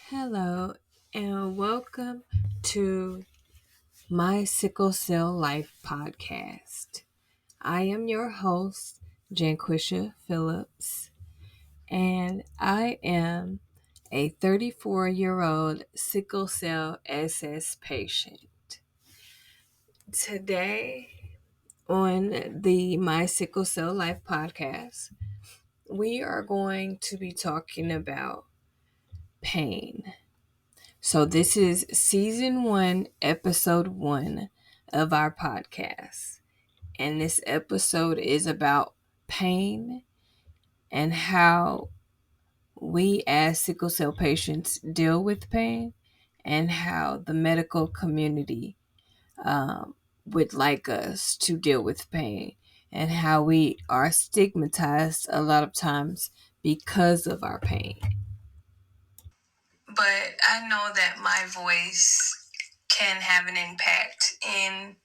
Hello, and welcome to my Sickle Cell Life podcast. I am your host, Janquisha Phillips, and I am a 34-year-old sickle cell SS patient. Today, on the My Sickle Cell Life podcast, we are going to be talking about pain. So, this is season 1, episode 1 of our podcast. And this episode is about pain and how we as sickle cell patients deal with pain and how the medical community would like us to deal with pain and how we are stigmatized a lot of times because of our pain. But I know that my voice can have an impact in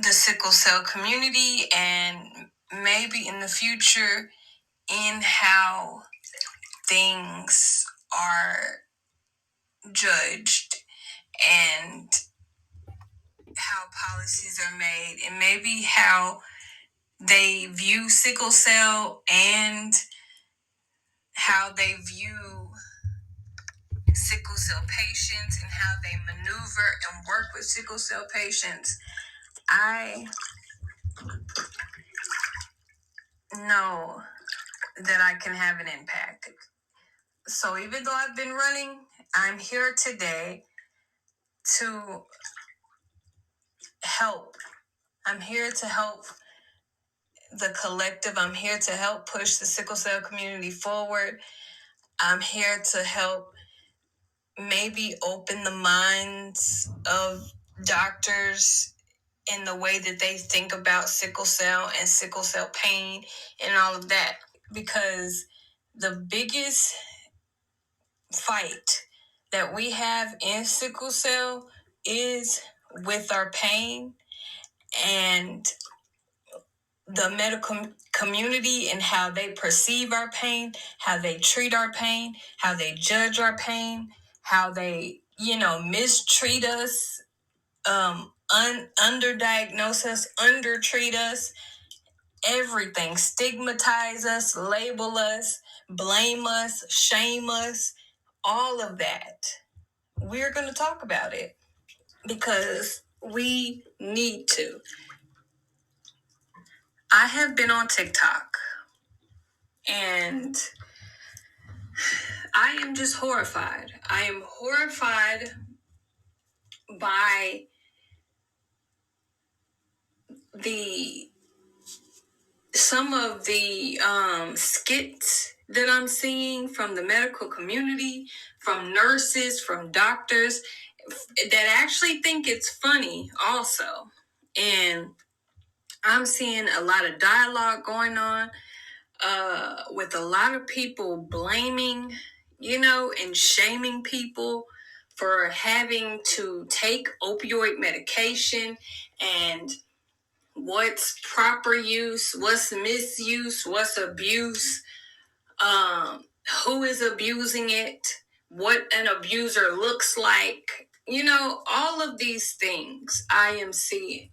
the sickle cell community and maybe in the future in how things are judged and how policies are made and maybe how they view sickle cell and how they view sickle cell patients and how they maneuver and work with sickle cell patients. I know that I can have an impact. So even though I've been running, I'm here today to help. I'm here to help the collective. I'm here to help push the sickle cell community forward. I'm here to help maybe open the minds of doctors in the way that they think about sickle cell and sickle cell pain and all of that. Because the biggest fight that we have in sickle cell is with our pain and the medical community and how they perceive our pain, how they treat our pain, how they judge our pain, how they, mistreat us, underdiagnose us, undertreat us, everything, stigmatize us, label us, blame us, shame us, all of that. We're going to talk about it because we need to. I have been on TikTok and I am just horrified. I am horrified by some of the skits that I'm seeing from the medical community, from nurses, from doctors that actually think it's funny also. And I'm seeing a lot of dialogue going on with a lot of people blaming, and shaming people for having to take opioid medication and what's proper use, what's misuse, what's abuse, who is abusing it, what an abuser looks like, all of these things I am seeing.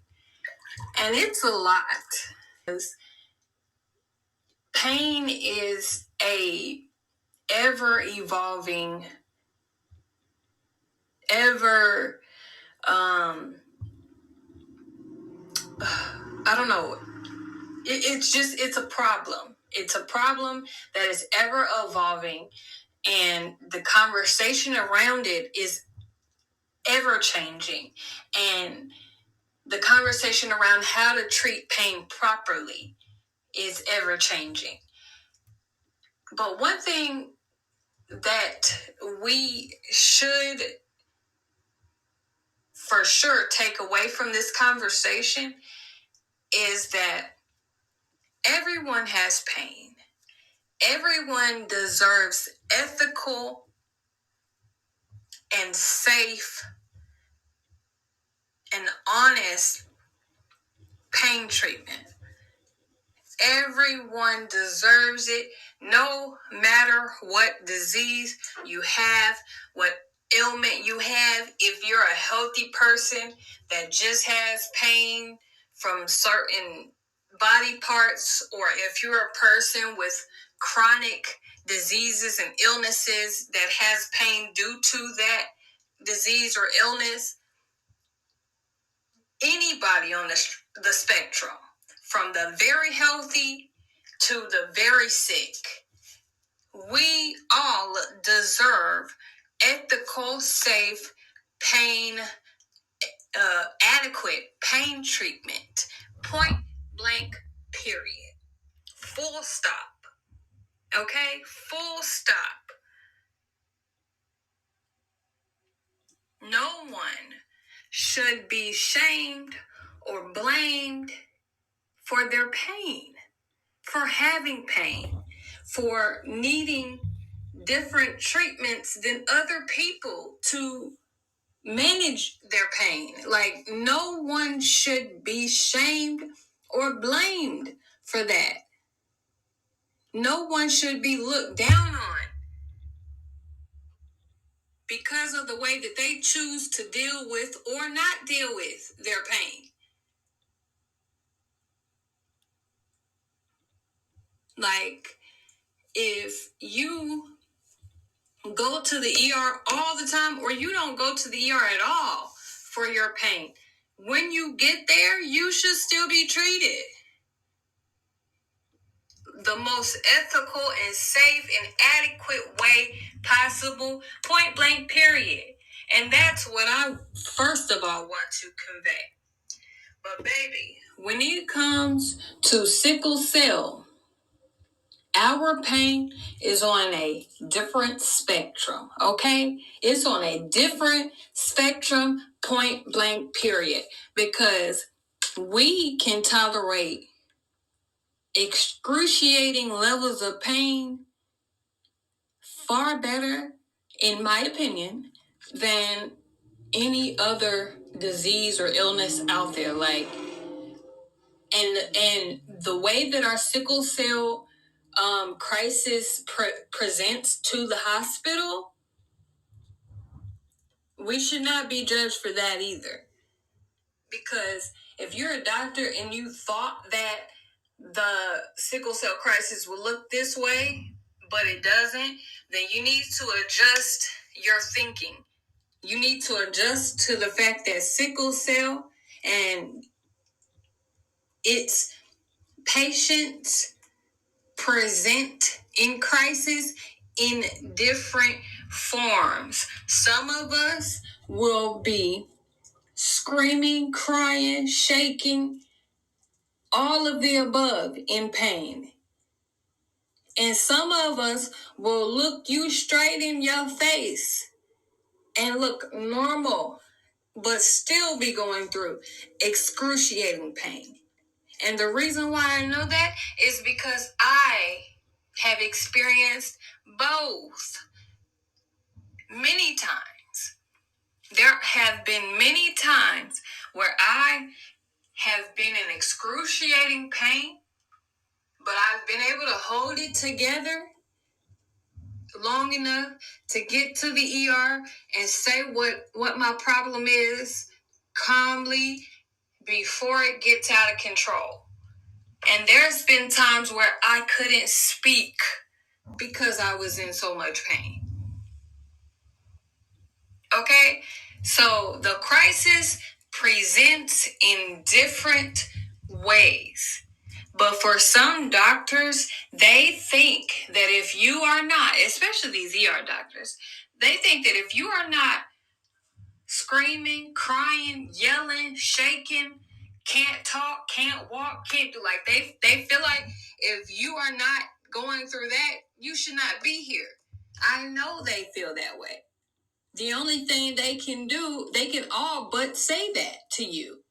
And it's a lot. Because pain is a ever evolving, ever, I don't know. It's a problem. It's a problem that is ever evolving, and the conversation around it is ever changing. And the conversation around how to treat pain properly is ever changing. But one thing that we should for sure take away from this conversation is that everyone has pain. Everyone deserves ethical and safe and honest pain treatment. Everyone deserves it, no matter what disease you have, what ailment you have. If you're a healthy person that just has pain from certain body parts, or if you're a person with chronic diseases and illnesses that has pain due to that disease or illness, anybody on the spectrum, from the very healthy to the very sick, we all deserve ethical, safe, pain, adequate pain treatment. Point blank, period. Full stop. Okay? Full stop. No one should be shamed or blamed for their pain, for having pain, for needing different treatments than other people to manage their pain. Like, no one should be shamed or blamed for that. No one should be looked down on because of the way that they choose to deal with or not deal with their pain. Like, if you go to the ER all the time, or you don't go to the ER at all for your pain, when you get there, you should still be treated the most ethical and safe and adequate way possible, point blank, period. And that's what I first of all want to convey. But baby, when it comes to sickle cell, our pain is on a different spectrum, okay? It's on a different spectrum, point blank, period. Because we can tolerate excruciating levels of pain far better, in my opinion, than any other disease or illness out there. Like, and the way that our sickle cell crisis presents to the hospital, we should not be judged for that either. Because if you're a doctor and you thought that the sickle cell crisis would look this way, but it doesn't, then you need to adjust your thinking. You need to adjust to the fact that sickle cell and its patients present in crisis in different forms. Some of us will be screaming, crying, shaking, all of the above in pain. And some of us will look you straight in your face and look normal, but still be going through excruciating pain. And the reason why I know that is because I have experienced both many times. There have been many times where I have been in excruciating pain, but I've been able to hold it together long enough to get to the ER and say what my problem is calmly before it gets out of control. And there's been times where I couldn't speak because I was in so much pain. Okay? So the crisis presents in different ways. But for some doctors, they think that if you are not, especially these ER doctors, they think that if you are not screaming, crying, yelling, shaking, can't talk, can't walk, can't do, like, they feel like if you are not going through that, you should not be here. I know they feel that way. The only thing they can do, they can all but say that to you.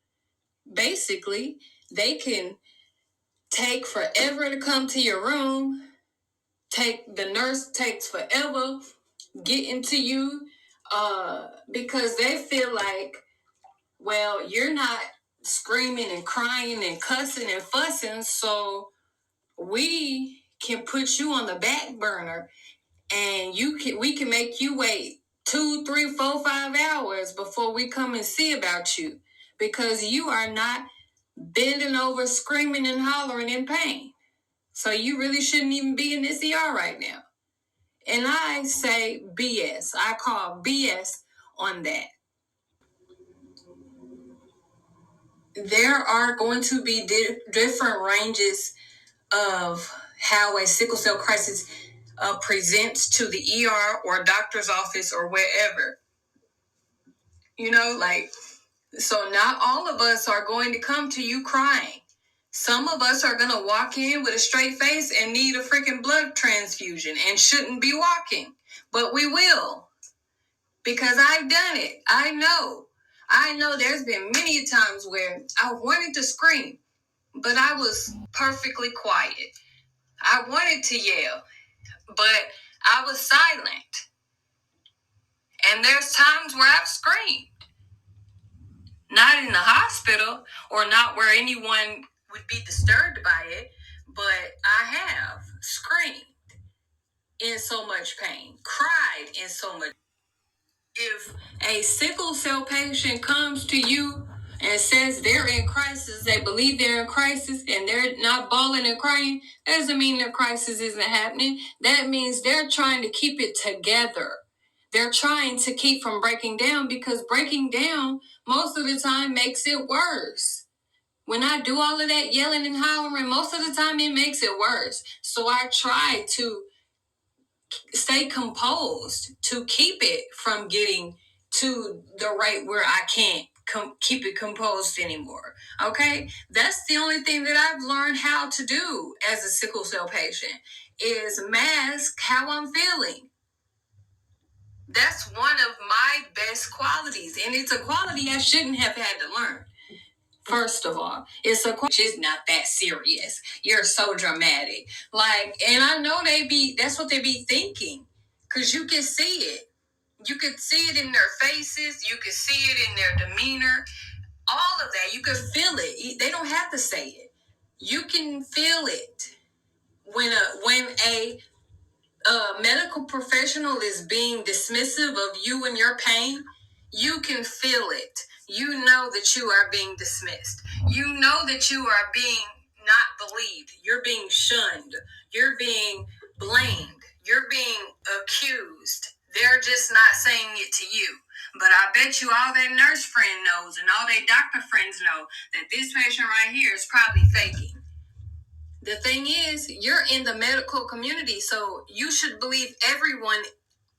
Basically, they can take forever to come to your room. The nurse takes forever getting to you because they feel like, well, you're not screaming and crying and cussing and fussing, so we can put you on the back burner, and we can make you wait 2, 3, 4, 5 hours before we come and see about you, because you are not bending over, screaming and hollering in pain. So you really shouldn't even be in this ER right now. And I say BS. I call BS on that. There are going to be different ranges of how a sickle cell crisis presents to the ER or doctor's office or wherever. So not all of us are going to come to you crying. Some of us are going to walk in with a straight face and need a freaking blood transfusion and shouldn't be walking. But we will, because I've done it. I know there's been many times where I wanted to scream, but I was perfectly quiet. I wanted to yell, but I was silent. And there's times where I've screamed. Not in the hospital or not where anyone would be disturbed by it, but I have screamed in so much pain, cried in so much. If a sickle cell patient comes to you and says they're in crisis, they believe they're in crisis, and they're not bawling and crying, that doesn't mean their crisis isn't happening. That means they're trying to keep it together. They're trying to keep from breaking down, because breaking down most of the time makes it worse. When I do all of that yelling and hollering, most of the time it makes it worse. So I try to stay composed to keep it from getting to the rate where I can't keep it composed anymore. Okay? That's the only thing that I've learned how to do as a sickle cell patient, is mask how I'm feeling. That's one of my best qualities, and it's a quality I shouldn't have had to learn. First of all, it's not that serious. You're so dramatic. And I know that's what they be thinking. Because you can see it. You can see it in their faces. You can see it in their demeanor. All of that. You can feel it. They don't have to say it. You can feel it. When a medical professional is being dismissive of you and your pain, you can feel it. You know that you are being dismissed. You know that you are being not believed. You're being shunned. You're being blamed. You're being accused. They're just not saying it to you. But I bet you all that nurse friend knows and all their doctor friends know that this patient right here is probably faking. The thing is, you're in the medical community, so you should believe everyone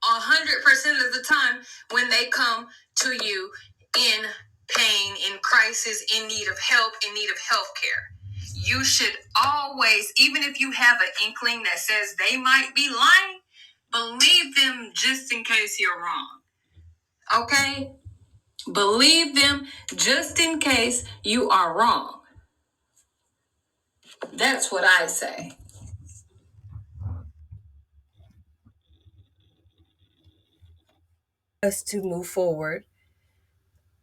100% of the time when they come to you in pain, in crisis, in need of help, in need of health care. You should always, even if you have an inkling that says they might be lying, believe them just in case you're wrong. Okay? Believe them just in case you are wrong. That's what I say. Us to move forward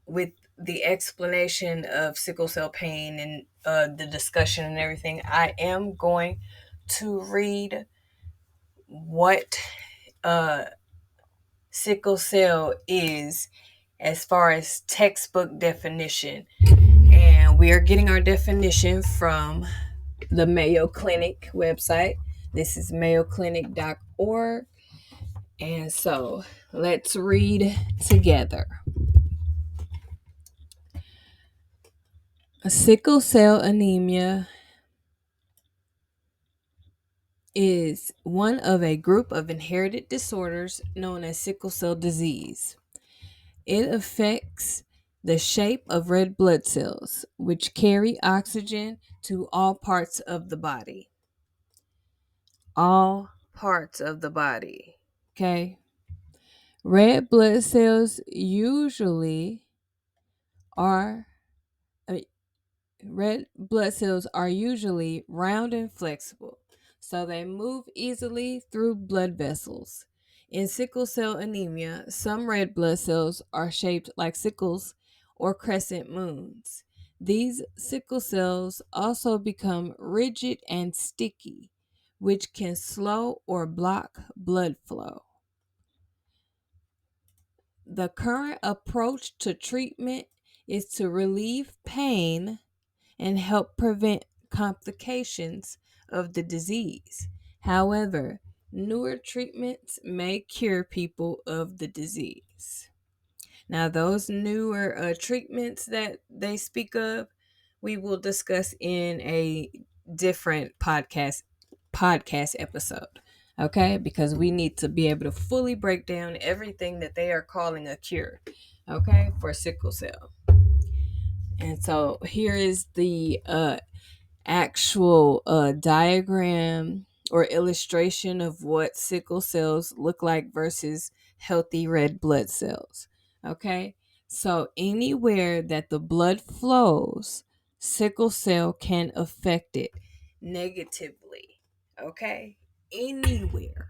with the explanation of sickle cell pain and the discussion and everything, I am going to read what sickle cell is as far as textbook definition. And we are getting our definition from the Mayo Clinic website. This is mayoclinic.org. And so let's read together. A sickle cell anemia is one of a group of inherited disorders known as sickle cell disease. It affects the shape of red blood cells, which carry oxygen to all parts of the body. All parts of the body. Okay? Red blood cells are usually round and flexible, so they move easily through blood vessels. In sickle cell anemia, some red blood cells are shaped like sickles or crescent moons. These sickle cells also become rigid and sticky, which can slow or block blood flow. The current approach to treatment is to relieve pain and help prevent complications of the disease. However, newer treatments may cure people of the disease. Now, those newer treatments that they speak of, we will discuss in a different podcast episode. Okay, because we need to be able to fully break down everything that they are calling a cure. Okay, for sickle cell. And so here is the actual diagram or illustration of what sickle cells look like versus healthy red blood cells. Okay, so anywhere that the blood flows, sickle cell can affect it negatively. Okay, anywhere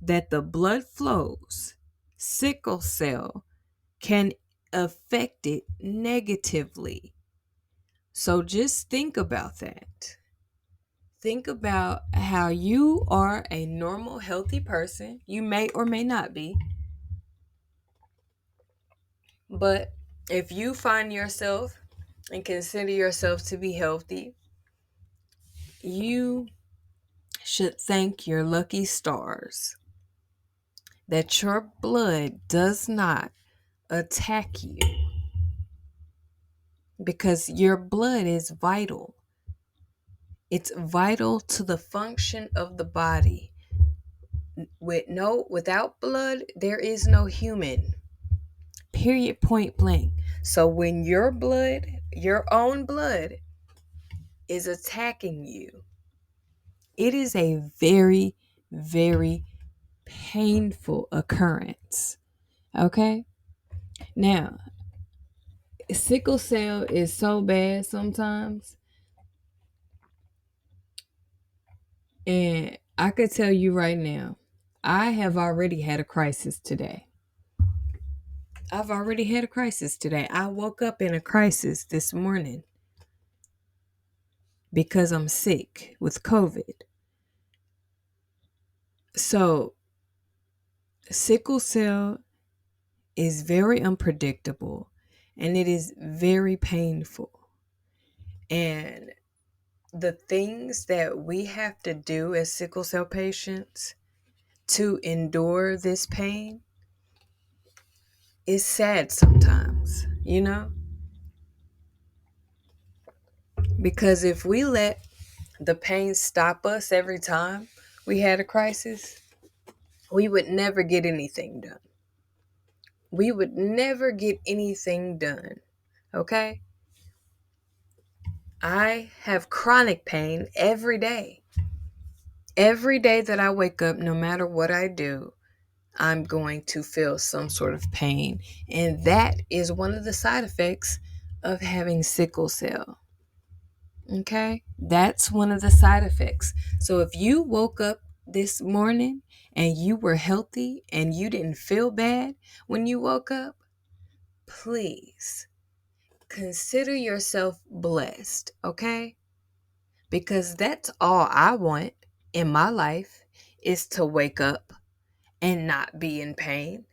that the blood flows, sickle cell can affect it negatively. So just think about that. Think about how you are a normal, healthy person. You may or may not be. But if you find yourself and consider yourself to be healthy, you should thank your lucky stars that your blood does not attack you, because your blood is vital. It's vital to the function of the body. Without blood, there is no human. Period, point blank. So when your own blood, is attacking you, it is a very, very painful occurrence. Okay? Now, sickle cell is so bad sometimes. And I could tell you right now, I have already had a crisis today. I've already had a crisis today. I woke up in a crisis this morning because I'm sick with COVID. So, sickle cell is very unpredictable and it is very painful. And the things that we have to do as sickle cell patients to endure this pain is sad sometimes, because if we let the pain stop us every time we had a crisis, we would never get anything done. We would never get anything done. Okay? I have chronic pain every day. Every day that I wake up, no matter what I do, I'm going to feel some sort of pain. And that is one of the side effects of having sickle cell. Okay? That's one of the side effects. So if you woke up this morning and you were healthy and you didn't feel bad when you woke up, please consider yourself blessed, okay? Because that's all I want in my life, is to wake up and not be in pain,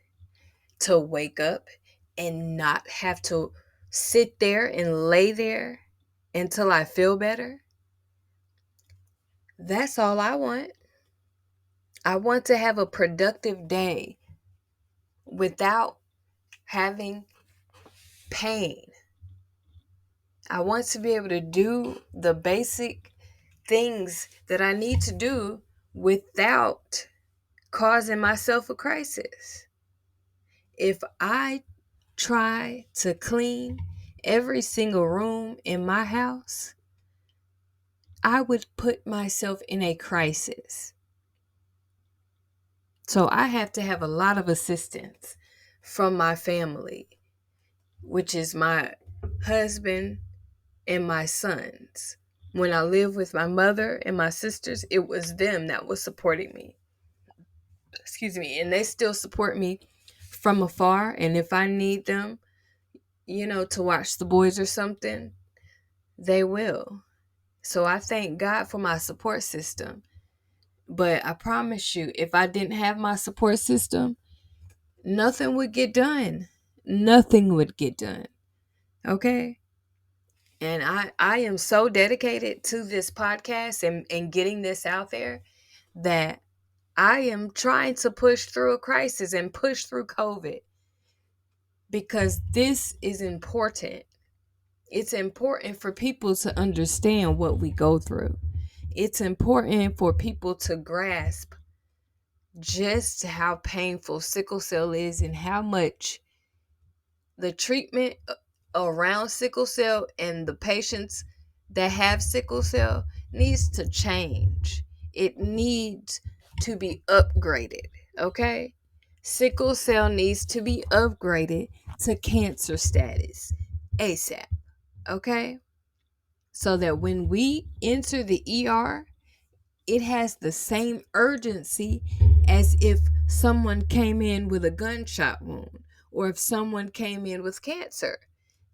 to wake up and not have to sit there and lay there until I feel better. That's all I want. I want to have a productive day without having pain. I want to be able to do the basic things that I need to do without causing myself a crisis. If I try to clean every single room in my house, I would put myself in a crisis. So I have to have a lot of assistance from my family, which is my husband and my sons. When I lived with my mother and my sisters, it was them that was supporting me. Excuse me. And they still support me from afar. And if I need them, to watch the boys or something, They will. So I thank God for my support system. But I promise you, if I didn't have my support system, nothing would get done. Nothing would get done. Okay? And I am so dedicated to this podcast and getting this out there that I am trying to push through a crisis and push through COVID because this is important. It's important for people to understand what we go through. It's important for people to grasp just how painful sickle cell is and how much the treatment around sickle cell and the patients that have sickle cell needs to change. It needs to be upgraded, okay? Sickle cell needs to be upgraded to cancer status ASAP, okay? So that when we enter the ER, it has the same urgency as if someone came in with a gunshot wound or if someone came in with cancer.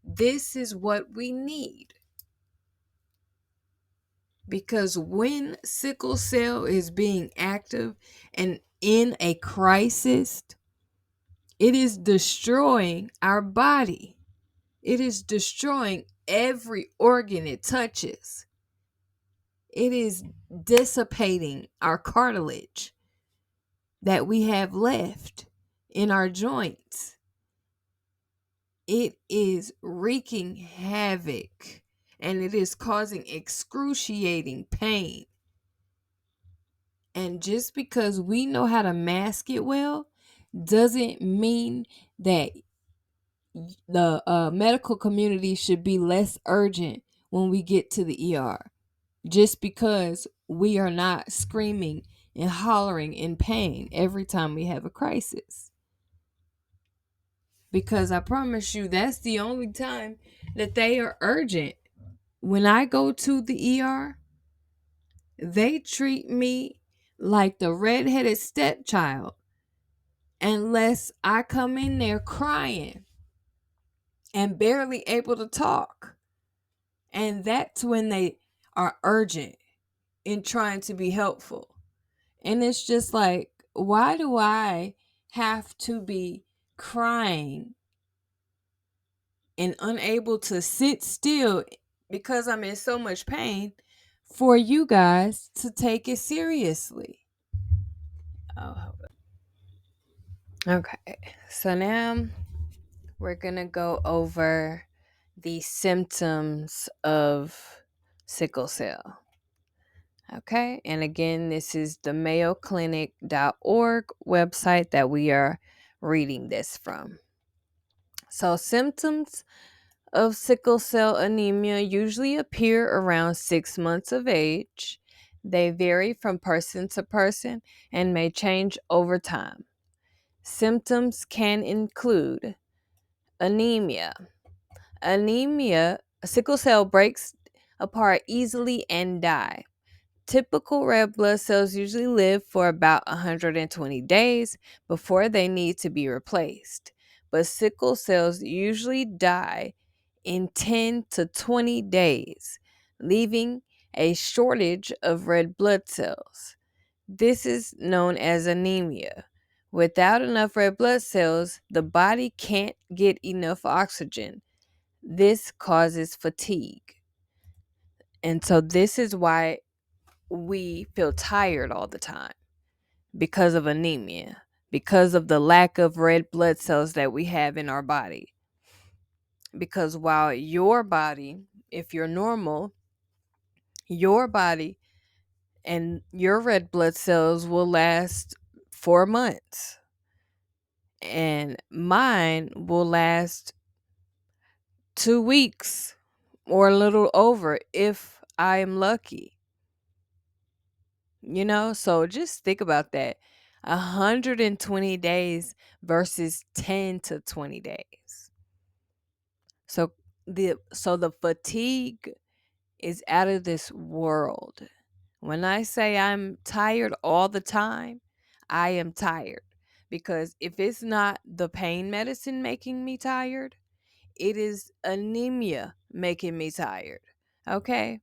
This is what we need. Because when sickle cell is being active and in a crisis, it is destroying our body. It is destroying every organ it touches. It is dissipating our cartilage that we have left in our joints. It is wreaking havoc and it is causing excruciating pain. And just because we know how to mask it well doesn't mean that the medical community should be less urgent when we get to the ER. Just because we are not screaming and hollering in pain every time we have a crisis. Because I promise you, that's the only time that they are urgent. When I go to the ER, they treat me like the redheaded stepchild unless I come in there crying and barely able to talk. And that's when they are urgent in trying to be helpful. And it's just like, why do I have to be crying and unable to sit still because I'm in so much pain for you guys to take it seriously? Oh, okay. So now we're going to go over the symptoms of sickle cell. Okay. And again, this is the mayoclinic.org website that we are reading this from. So, symptoms of sickle cell anemia usually appear around 6 months of age. They vary from person to person and may change over time. Symptoms can include anemia. Sickle cell breaks apart easily and die. Typical red blood cells usually live for about 120 days before they need to be replaced, but sickle cells usually die in 10 to 20 days, leaving a shortage of red blood cells. This is known as anemia. Without enough red blood cells, the body can't get enough oxygen. This causes fatigue. And so this is why we feel tired all the time, because of anemia, because of the lack of red blood cells that we have in our body. Because while your body, if you're normal, your body and your red blood cells will last 4 months, and mine will last 2 weeks or a little over if I am lucky. So just think about that. 120 days versus 10 to 20 days. So the fatigue is out of this world. When I say I'm tired all the time, I am tired. Because if it's not the pain medicine making me tired, it is anemia making me tired. Okay.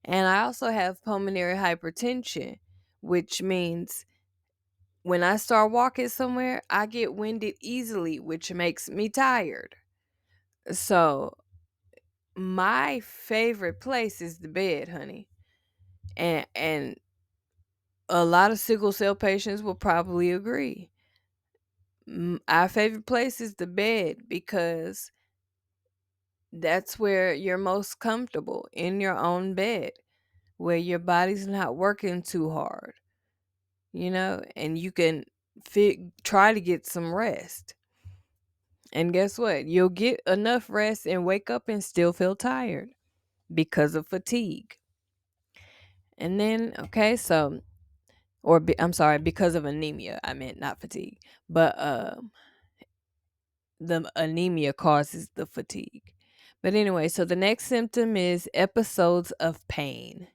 And I also have pulmonary hypertension, which means when I start walking somewhere, I get winded easily, which makes me tired. So, my favorite place is the bed, honey. And a lot of sickle cell patients will probably agree. Our favorite place is the bed because that's where you're most comfortable in your own bed, where your body's not working too hard, and you can try to get some rest. And guess what? You'll get enough rest and wake up and still feel tired because of fatigue. And then, okay, so, I'm sorry, because of anemia. I meant not fatigue, but the anemia causes the fatigue. But anyway, so the next symptom is episodes of pain.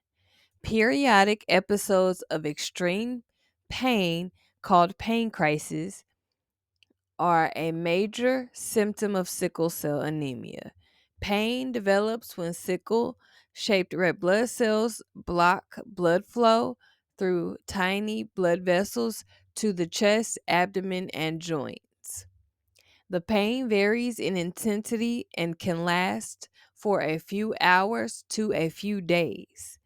Periodic episodes of extreme pain called pain crises are a major symptom of sickle cell anemia. Pain develops when sickle shaped red blood cells block blood flow through tiny blood vessels to the chest, abdomen, and joints. The pain varies in intensity and can last for a few hours to a few days.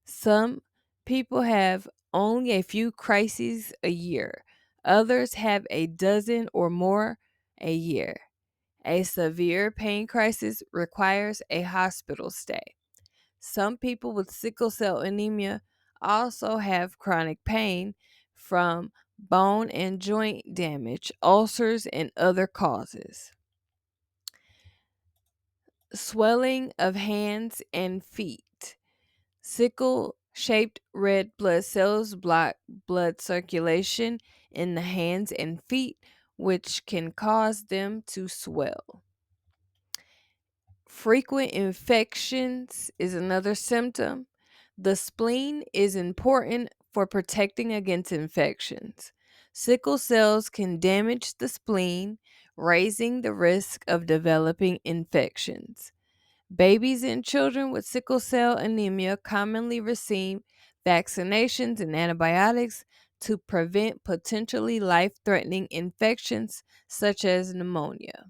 Some people have only a few crises a year. Others have a dozen or more a year. A severe pain crisis requires a hospital stay. Some people with sickle cell anemia also have chronic pain from bone and joint damage, ulcers, and other causes. Swelling of hands and feet. Sickle shaped red blood cells block blood circulation in the hands and feet, which can cause them to swell. Frequent infections is another symptom. The spleen is important for protecting against infections. Sickle cells can damage the spleen, raising the risk of developing infections. Babies and children with sickle cell anemia commonly receive vaccinations and antibiotics to prevent potentially life threatening infections such as pneumonia.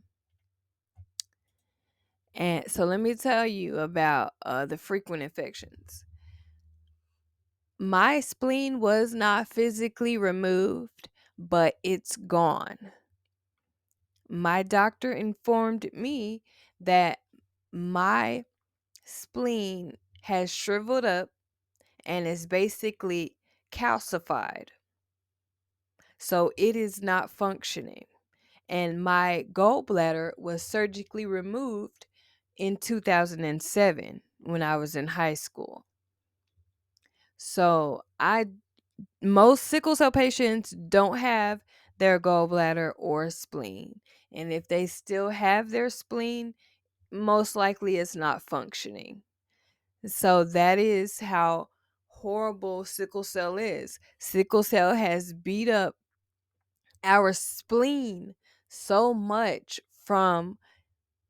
And so, let me tell you about the frequent infections. My spleen was not physically removed, but it's gone. My doctor informed me that my spleen has shriveled up and is basically calcified. So it is not functioning. And my gallbladder was surgically removed in 2007 when I was in high school. So most sickle cell patients don't have their gallbladder or spleen. And if they still have their spleen, most likely it's not functioning. So that is how horrible sickle cell is. Sickle cell has beat up our spleen so much from,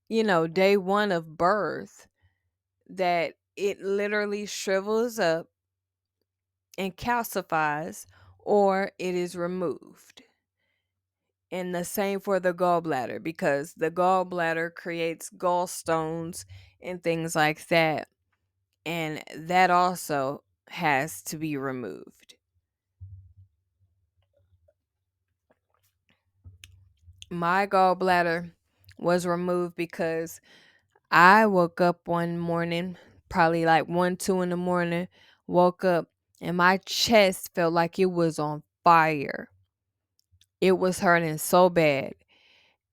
day one of birth that it literally shrivels up and calcifies or it is removed. And the same for the gallbladder because the gallbladder creates gallstones and things like that. And that also has to be removed. My gallbladder was removed because I woke up one morning, probably like 1, 2 in the morning, woke up and my chest felt like it was on fire. It was hurting so bad.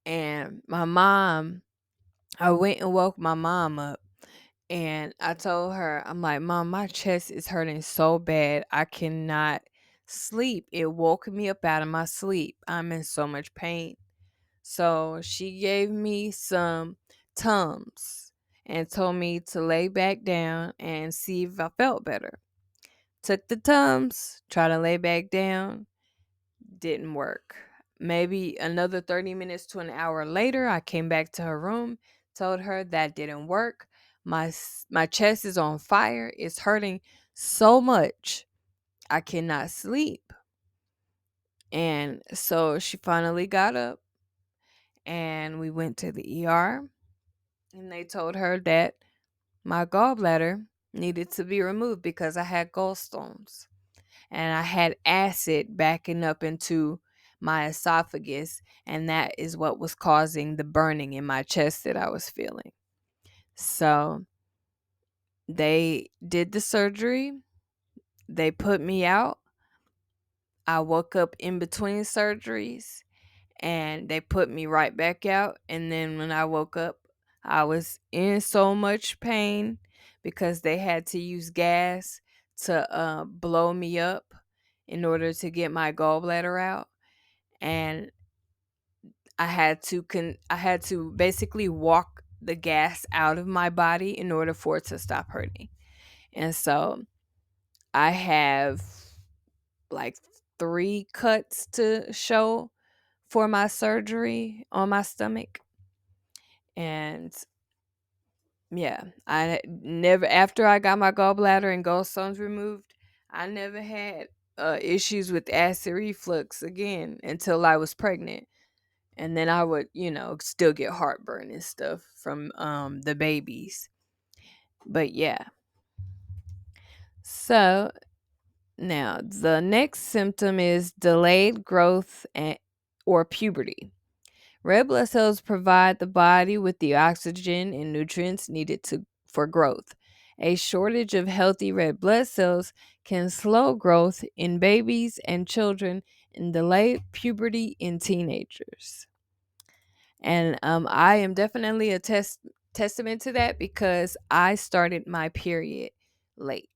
And I went and woke my mom up and I told her, I'm like, Mom, my chest is hurting so bad. I cannot sleep. It woke me up out of my sleep. I'm in so much pain. So she gave me some Tums and told me to lay back down and see if I felt better. Took the Tums, tried to lay back down, didn't work. Maybe another 30 minutes to an hour later, I came back to her room, told her that didn't work. My chest is on fire. It's hurting so much. I cannot sleep. And so she finally got up and we went to the ER, and they told her that my gallbladder needed to be removed because I had gallstones and I had acid backing up into my esophagus, and that is what was causing the burning in my chest that I was feeling. So they did the surgery, they put me out. I woke up in between surgeries and they put me right back out. And then when I woke up, I was in so much pain because they had to use gas to blow me up in order to get my gallbladder out. And I had to basically walk the gas out of my body in order for it to stop hurting. And so I have like 3 cuts to show for my surgery on my stomach. And yeah, I never, after I got my gallbladder and gallstones removed, I never had issues with acid reflux again until I was pregnant. And then I would, still get heartburn and stuff from the babies. But yeah. So now the next symptom is delayed growth or puberty. Red blood cells provide the body with the oxygen and nutrients needed for growth. A shortage of healthy red blood cells can slow growth in babies and children and delay puberty in teenagers. And I am definitely a testament to that because I started my period late,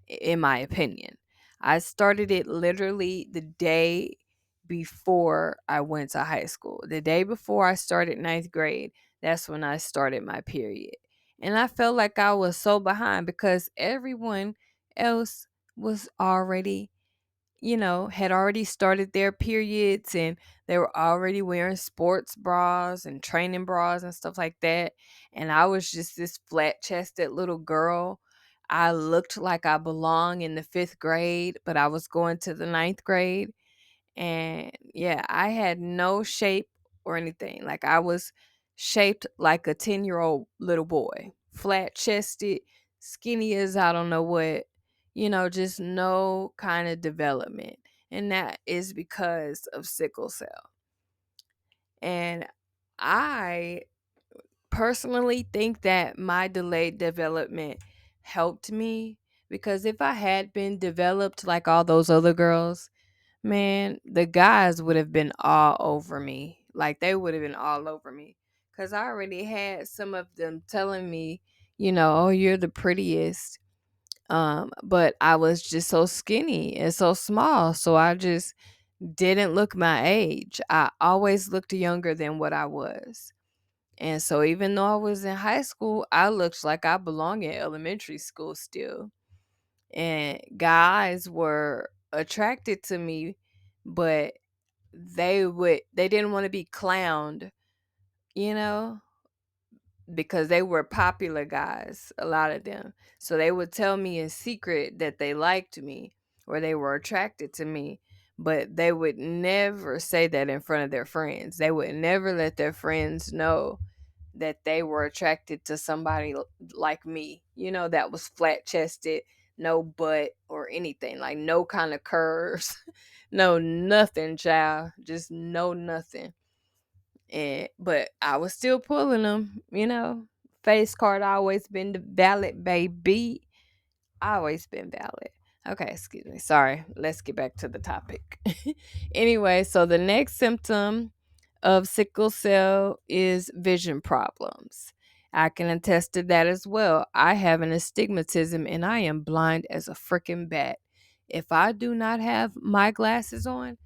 in my opinion. I started it literally the day before I went to high school. The day before I started ninth grade, that's when I started my period. And I felt like I was so behind because everyone else was already, had already started their periods, and they were already wearing sports bras and training bras and stuff like that. And I was just this flat chested little girl. I looked like I belonged in the 5th grade, but I was going to the ninth grade. And yeah, I had no shape or anything. Like I was shaped like a 10-year-old little boy, flat chested, skinny as I don't know what, just no kind of development. And that is because of sickle cell. And I personally think that my delayed development helped me because if I had been developed like all those other girls, man, the guys would have been all over me. Like they would have been all over me. Cause I already had some of them telling me, oh, you're the prettiest. But I was just so skinny and so small. So I just didn't look my age. I always looked younger than what I was. And so even though I was in high school, I looked like I belonged in elementary school still. And guys were attracted to me, but they didn't want to be clowned, you know, because they were popular guys, a lot of them. So they would tell me in secret that they liked me or they were attracted to me, but they would never say that in front of their friends. They would never let their friends know that they were attracted to somebody like me, that was flat chested, no butt or anything, like no kind of curves, no nothing, child, just no nothing. And but I was still pulling them, Face card always been the valid, baby. Always been valid. Okay, excuse me. Sorry. Let's get back to the topic. Anyway, so the next symptom of sickle cell is vision problems. I can attest to that as well. I have an astigmatism and I am blind as a freaking bat. If I do not have my glasses on,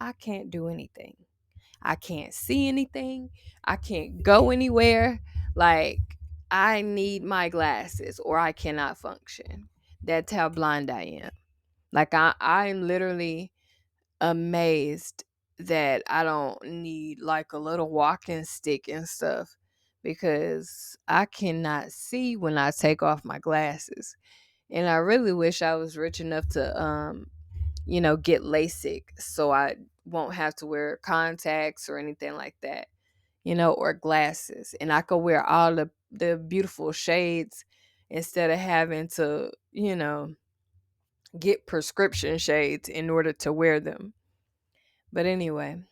I can't do anything. I can't see anything. I can't go anywhere. Like, I need my glasses or I cannot function. That's how blind I am. Like, I'm literally amazed that I don't need like a little walking stick and stuff because I cannot see when I take off my glasses. And I really wish I was rich enough to get LASIK so I won't have to wear contacts or anything like that, or glasses. And I could wear all the beautiful shades instead of having to, get prescription shades in order to wear them. But anyway,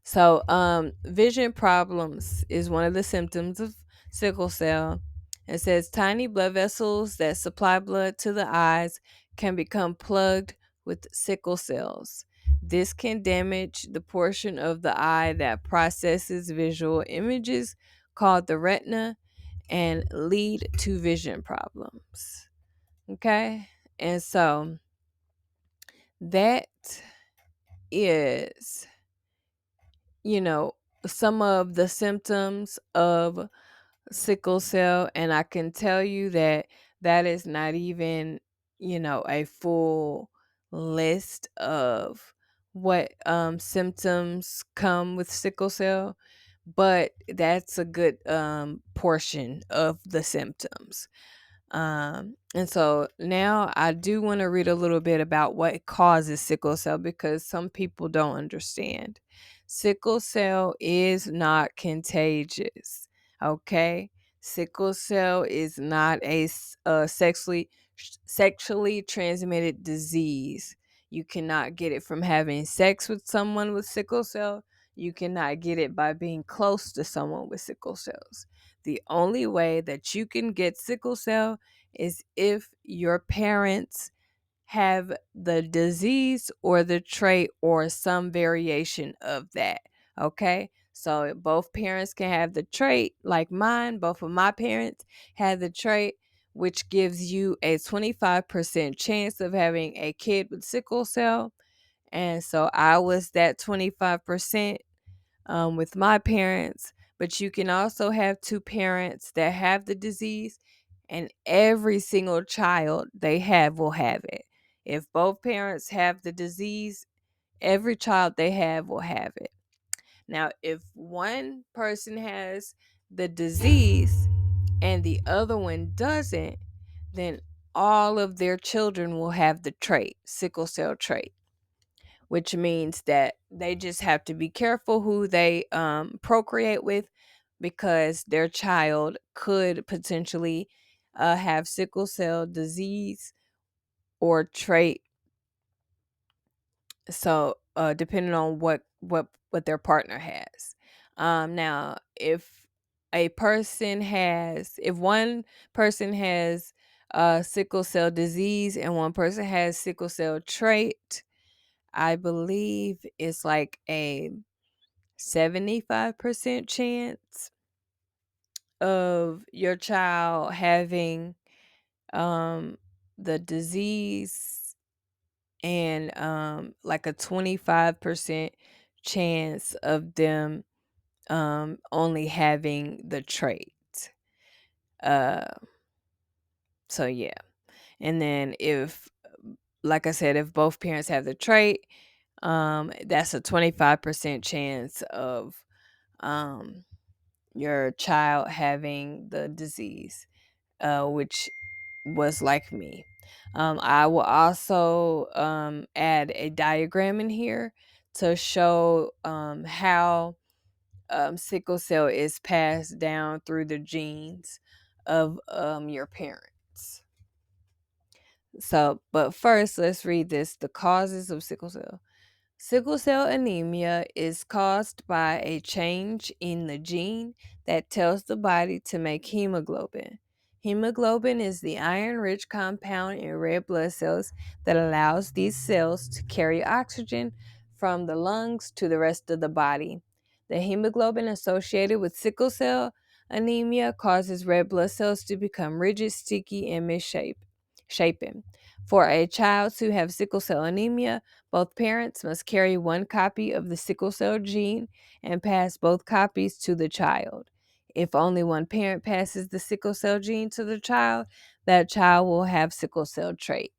so vision problems is one of the symptoms of sickle cell. It says tiny blood vessels that supply blood to the eyes can become plugged with sickle cells. This can damage the portion of the eye that processes visual images called the retina and lead to vision problems. Okay? And so that is, you know, some of the symptoms of sickle cell. And I can tell you that that is not even, a full list of what symptoms come with sickle cell, but that's a good portion of the symptoms. And so now I do want to read a little bit about what causes sickle cell, because some people don't understand. Sickle cell is not contagious. Okay? Sickle cell is not a sexually transmitted disease. You cannot get it from having sex with someone with sickle cell. You cannot get it by being close to someone with sickle cells. The only way that you can get sickle cell is if your parents have the disease or the trait or some variation of that. Okay? So both parents can have the trait, like mine. Both of my parents had the trait, which gives you a 25% chance of having a kid with sickle cell. And so I was that 25% with my parents. But you can also have two parents that have the disease, and every single child they have will have it. If both parents have the disease, every child they have will have it. Now, if one person has the disease and the other one doesn't, then all of their children will have the trait, sickle cell trait, which means that they just have to be careful who they procreate with, because their child could potentially have sickle cell disease or trait. So depending on what their partner has. Now, if one person has sickle cell disease and one person has sickle cell trait, I believe it's like a 75% chance of your child having um the disease, and like a 25% chance of them only having the trait. Uh so yeah. And then if, like I said, if both parents have the trait, that's a 25% chance of um your child having the disease, which was like me. I will also add a diagram in here to show how sickle cell is passed down through the genes of your parents. So, but first, let's read this: the causes of sickle cell. Sickle cell anemia is caused by a change in the gene that tells the body to make hemoglobin. Hemoglobin is the iron-rich compound in red blood cells that allows these cells to carry oxygen from the lungs to the rest of the body. The hemoglobin associated with sickle cell anemia causes red blood cells to become rigid, sticky, and misshapen. For a child to have sickle cell anemia, both parents must carry one copy of the sickle cell gene and pass both copies to the child. If only one parent passes the sickle cell gene to the child, that child will have sickle cell trait.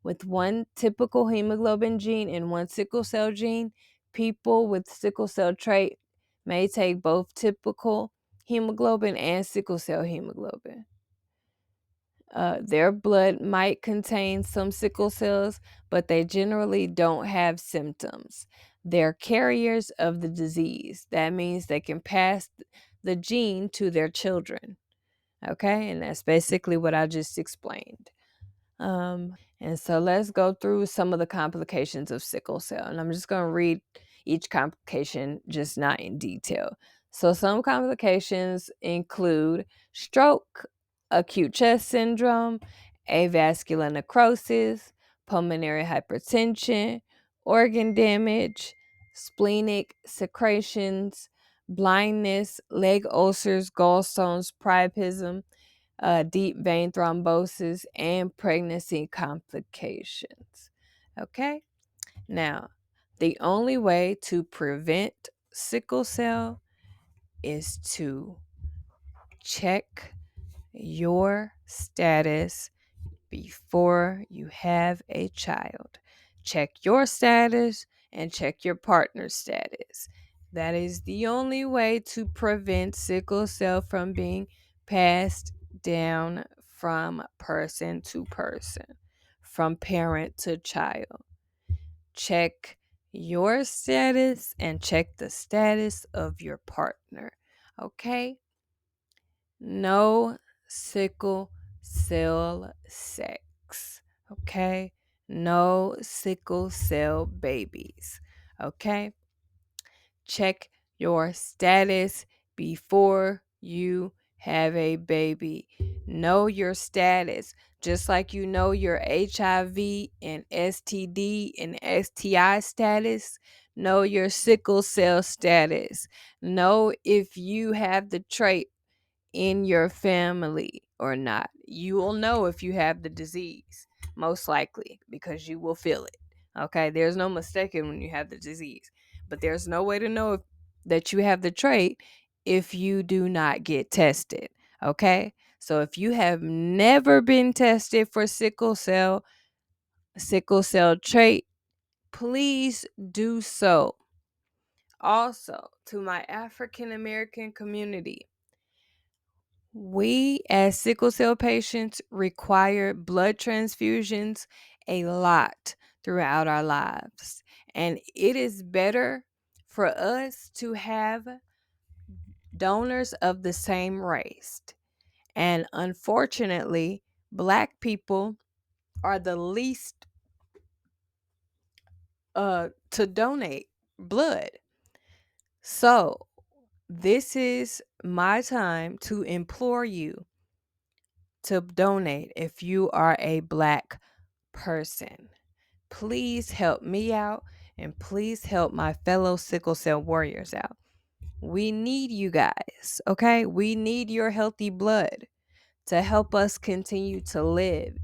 With one typical hemoglobin gene and one sickle cell gene, people with sickle cell trait may take both typical hemoglobin and sickle cell hemoglobin. Their blood might contain some sickle cells, but they generally don't have symptoms. They're carriers of the disease. That means they can pass the gene to their children. Okay, and that's basically what I just explained. And so let's go through some of the complications of sickle cell. And I'm just going to read each complication, just not in detail. So, some complications include stroke, acute chest syndrome, avascular necrosis, pulmonary hypertension, organ damage, splenic secretions, blindness, leg ulcers, gallstones, priapism, deep vein thrombosis, and pregnancy complications. Okay, now the only way to prevent sickle cell is to check your status before you have a child. Check your status and check your partner's status. That is the only way to prevent sickle cell from being passed down from person to person, from parent to child. Check your status and check the status of your partner. Okay? No sickle cell sex. Okay? No sickle cell babies. Okay? Check your status before you have a baby. Know your status, just like you know your HIV and STD and STI status. Know your sickle cell status. Know if you have the trait in your family or not. You will know if you have the disease, most likely, because you will feel it. Okay, there's no mistaking when you have the disease, but there's no way to know that you have the trait if you do not get tested. Okay, so if you have never been tested for sickle cell trait, please do so. Also, to my African American community, we, as sickle cell patients, require blood transfusions a lot throughout our lives. And it is better for us to have donors of the same race. And unfortunately, Black people are the least to donate blood. So, this is my time to implore you to donate if you are a Black person. Please help me out and please help my fellow sickle cell warriors out. We need you guys, okay? We need your healthy blood to help us continue to live,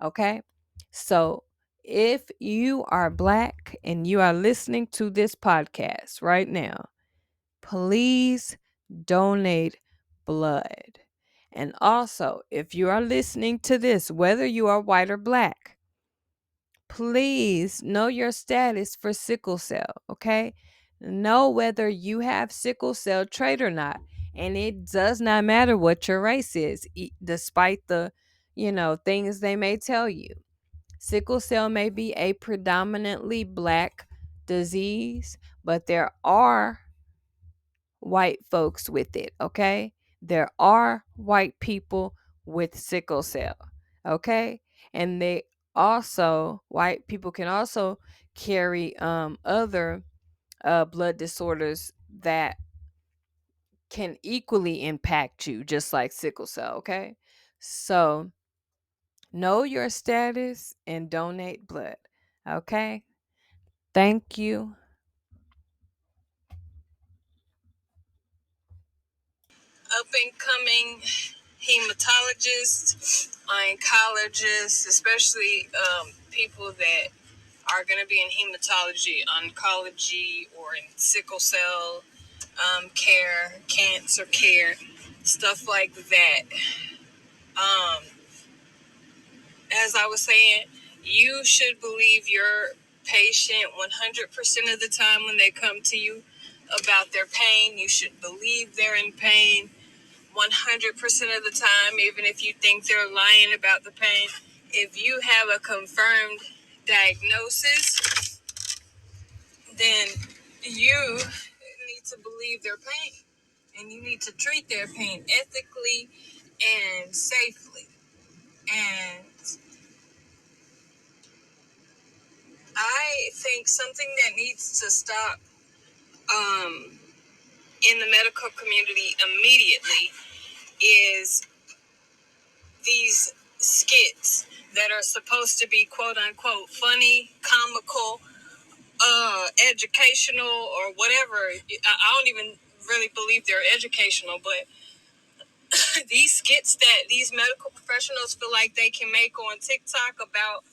okay? So, if you are Black and you are listening to this podcast right now, please donate blood. And also, if you are listening to this, whether you are white or Black, please know your status for sickle cell, okay? Know whether you have sickle cell trait or not. And it does not matter what your race is, despite the, things they may tell you. Sickle cell may be a predominantly Black disease, but there are white folks with it, okay? There are white people with sickle cell, okay? And white people can also carry other blood disorders that can equally impact you, just like sickle cell, okay? So, know your status and donate blood, okay? Thank you. Up and coming hematologists, oncologists, especially people that are going to be in hematology, oncology, or in sickle cell care, cancer care, stuff like that. As I was saying, you should believe your patient 100% of the time when they come to you about their pain. You should believe they're in pain. 100% of the time, even if you think they're lying about the pain, if you have a confirmed diagnosis, then you need to believe their pain. And you need to treat their pain ethically and safely. And I think something that needs to stop in the medical community immediately is these skits that are supposed to be quote unquote funny, comical, educational, or whatever. I don't even really believe they're educational, but these skits that these medical professionals feel like they can make on TikTok about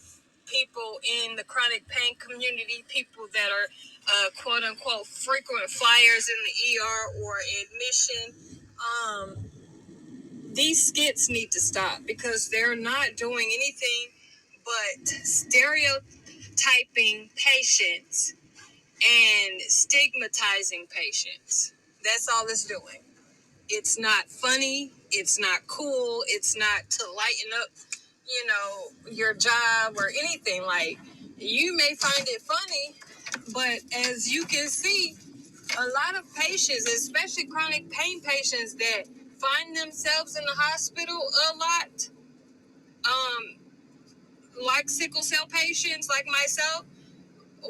people in the chronic pain community, people that are quote unquote frequent flyers in the ER or admission. These skits need to stop because they're not doing anything but stereotyping patients and stigmatizing patients. That's all it's doing. It's not funny. It's not cool. It's not to lighten up, your job or anything. Like, you may find it funny, but as you can see, a lot of patients, especially chronic pain patients that find themselves in the hospital a lot, like sickle cell patients like myself,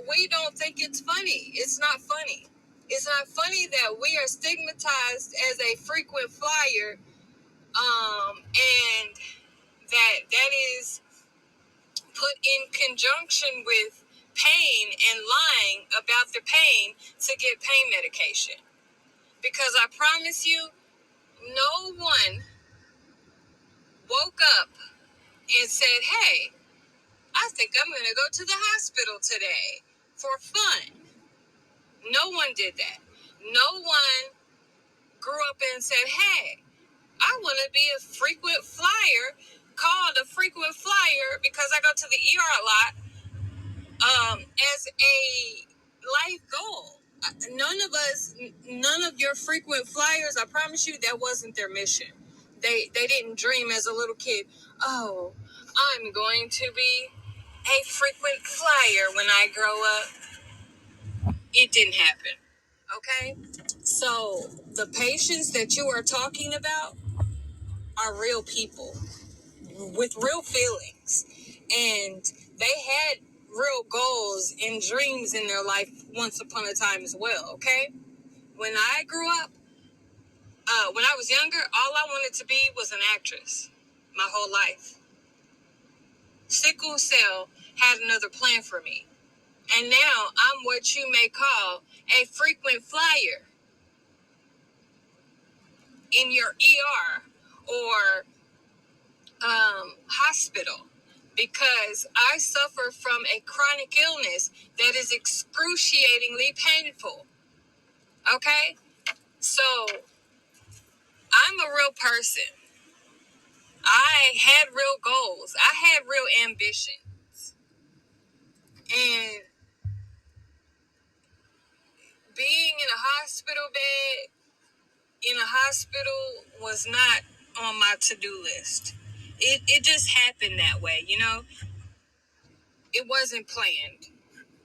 we don't think it's funny. It's not funny. It's not funny that we are stigmatized as a frequent flyer, and that is put in conjunction with pain and lying about the pain to get pain medication. Because I promise you, no one woke up and said, hey, I think I'm going to go to the hospital today for fun. No one did that. No one grew up and said, hey, I want to be a frequent flyer, called a frequent flyer because I go to the ER a lot, as a life goal. None of your frequent flyers, I promise you, that wasn't their mission. They didn't dream as a little kid, oh, I'm going to be a frequent flyer when I grow up. It didn't happen. Okay? So the patients that you are talking about are real people with real feelings. And they had real goals and dreams in their life once upon a time as well, okay? When I grew up, when I was younger, all I wanted to be was an actress my whole life. Sickle cell had another plan for me. And now I'm what you may call a frequent flyer in your ER or hospital because I suffer from a chronic illness that is excruciatingly painful. Okay? So I'm a real person. I had real goals. I had real ambitions. And being in a hospital bed, in a hospital, was not on my to-do list. It just happened that way, It wasn't planned.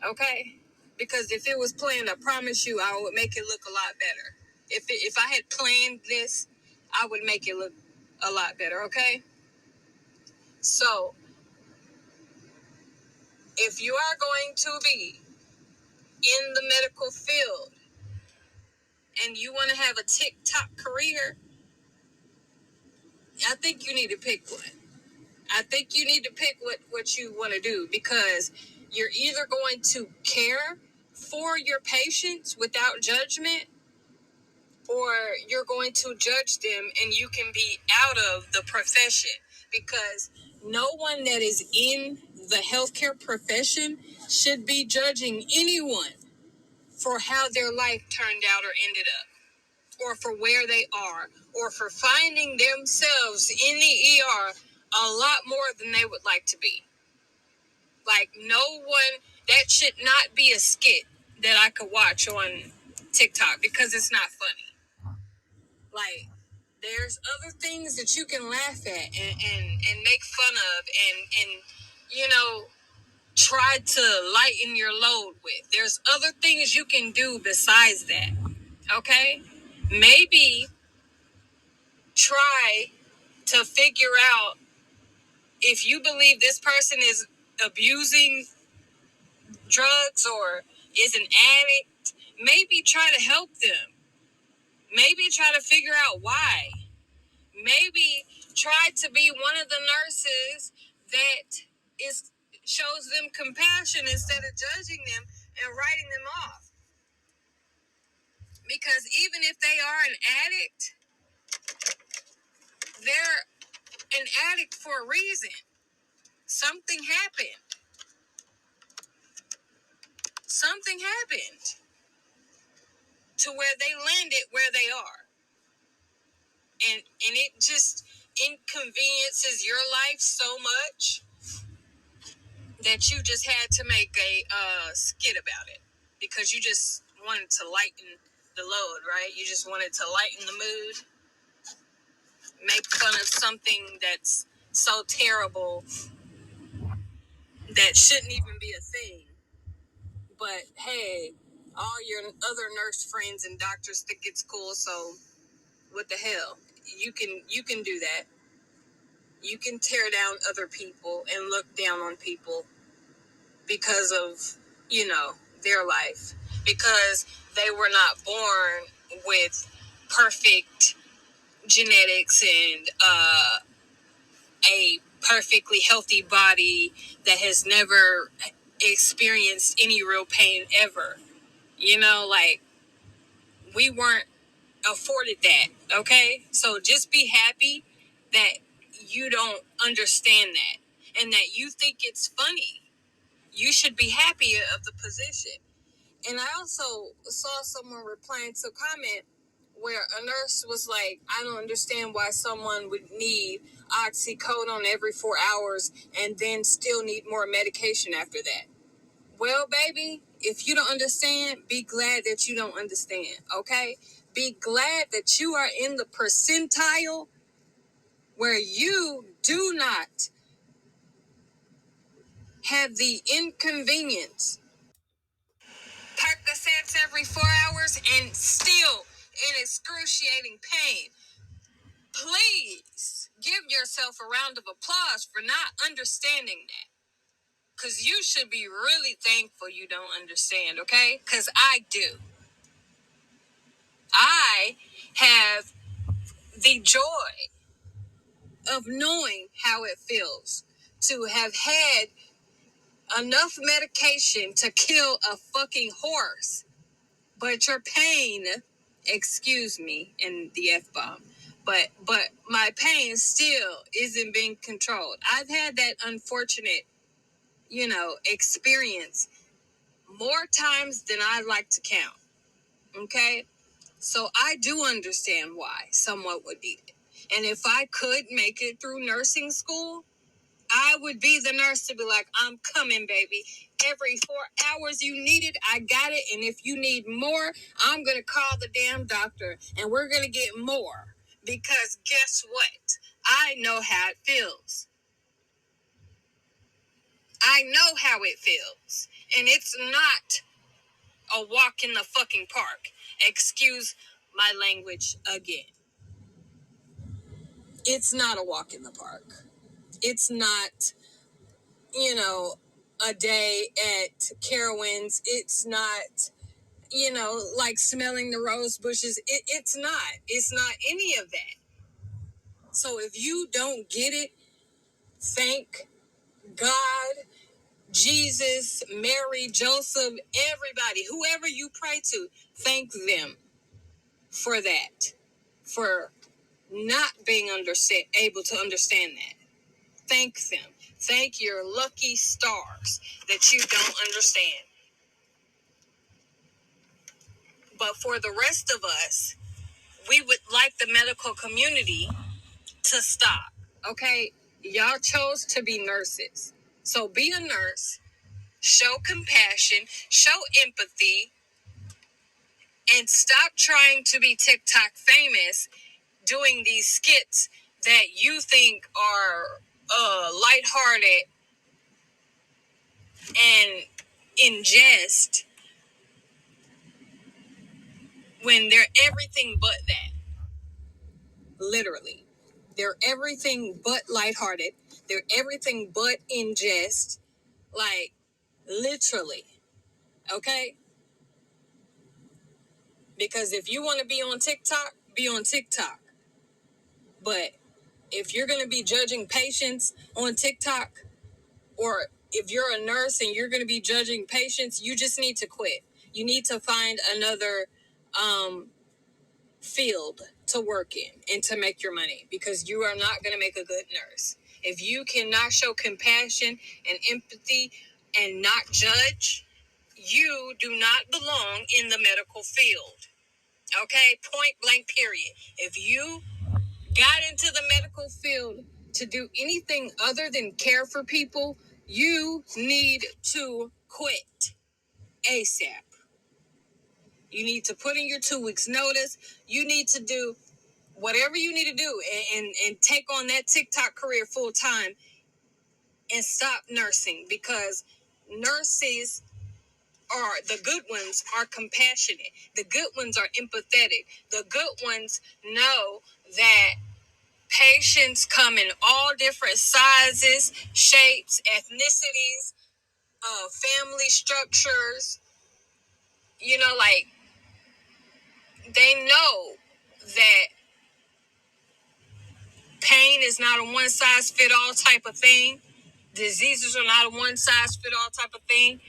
Okay? Because if it was planned, I promise you I would make it look a lot better. If I had planned this, I would make it look a lot better, okay? So, if you are going to be in the medical field and you want to have a TikTok career, I think you need to pick one. I think you need to pick what you want to do because you're either going to care for your patients without judgment, or you're going to judge them and you can be out of the profession because no one that is in the healthcare profession should be judging anyone for how their life turned out or ended up, or for where they are, or for finding themselves in the ER a lot more than they would like to be. Like, no one, that should not be a skit that I could watch on TikTok because it's not funny. Like, There's other things that you can laugh at and make fun of and you know, try to lighten your load with. There's other things you can do besides that. Okay? Maybe try to figure out if you believe this person is abusing drugs or is an addict, maybe try to help them. Maybe try to figure out why. Maybe try to be one of the nurses that is shows them compassion instead of judging them and writing them off. Because even if they are an addict, they're an addict for a reason. Something happened. Something happened to where they landed where they are. And it just inconveniences your life so much that you just had to make a skit about it because you just wanted to lighten the load, right? You just wanted to lighten the mood, make fun of something that's so terrible that shouldn't even be a thing. But hey, all your other nurse friends and doctors think it's cool, so what the hell? You can do that. You can tear down other people and look down on people because of, you know, their life. Because they were not born with perfect genetics and a perfectly healthy body that has never experienced any real pain ever. You know, like, we weren't afforded that, okay? So just be happy that you don't understand that and that you think it's funny. You should be happy of the position. And I also saw someone replying to a comment where a nurse was like, I don't understand why someone would need oxycodone every 4 hours and then still need more medication after that. Well, baby, if you don't understand, be glad that you don't understand, okay? Be glad that you are in the percentile where you do not have the inconvenience. Percocets every 4 hours and still in excruciating pain. Please give yourself a round of applause for not understanding that. Because you should be really thankful you don't understand, okay? Because I do. I have the joy of knowing how it feels to have had enough medication to kill a fucking horse. But your pain, excuse me, in the F-bomb, but my pain still isn't being controlled. I've had that unfortunate, experience more times than I like to count. Okay? So I do understand why someone would need it. And if I could make it through nursing school, I would be the nurse to be like, I'm coming, baby. Every 4 hours you need it, I got it. And if you need more, I'm going to call the damn doctor and we're going to get more. Because guess what? I know how it feels. I know how it feels. And it's not a walk in the fucking park. Excuse my language again. It's not a walk in the park. It's not, a day at Carowinds. It's not, like smelling the rose bushes. It's not. It's not any of that. So if you don't get it, thank God, Jesus, Mary, Joseph, everybody, whoever you pray to, thank them for that, for not being able to understand that. Thank them. Thank your lucky stars that you don't understand. But for the rest of us, we would like the medical community to stop. Okay? Y'all chose to be nurses. So be a nurse, show compassion, show empathy, and stop trying to be TikTok famous doing these skits that you think are lighthearted and in jest when they're everything but that. Literally. They're everything but lighthearted. They're everything but in jest. Like, literally. Okay? Because if you want to be on TikTok, be on TikTok. But if you're going to be judging patients on TikTok, or if you're a nurse and you're going to be judging patients, you just need to quit. You need to find another field to work in and to make your money, because you are not going to make a good nurse. If you cannot show compassion and empathy and not judge, you do not belong in the medical field. Okay? Point blank, period. If you got into the medical field to do anything other than care for people, you need to quit ASAP. You need to put in your 2 weeks notice. You need to do whatever you need to do and take on that TikTok career full time and stop nursing, because nurses are the good ones, are compassionate. The good ones are empathetic. The good ones know that patients come in all different sizes, shapes, ethnicities, family structures. You know, like, they know that pain is not a one size fit all type of thing. Diseases are not a one size fit all type of thing.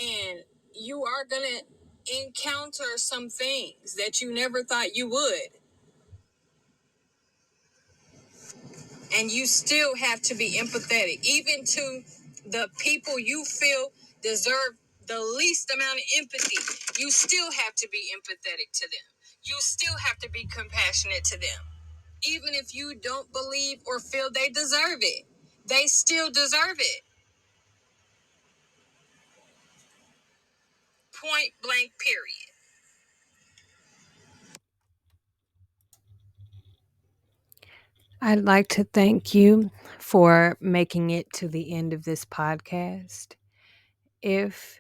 And you are going to encounter some things that you never thought you would. And you still have to be empathetic, even to the people you feel deserve the least amount of empathy. You still have to be empathetic to them. You still have to be compassionate to them. Even if you don't believe or feel they deserve it, they still deserve it. Point blank, period. I'd like to thank you for making it to the end of this podcast. If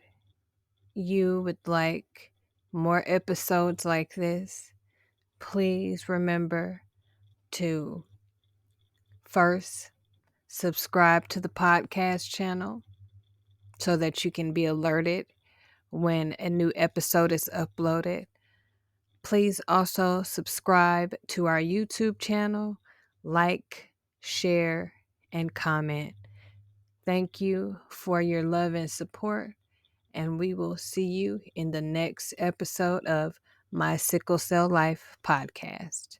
you would like more episodes like this, please remember to first subscribe to the podcast channel so that you can be alerted when a new episode is uploaded. Please also subscribe to our YouTube channel, like, share, and comment. Thank you for your love and support, and we will see you in the next episode of my Sickle Cell Life podcast.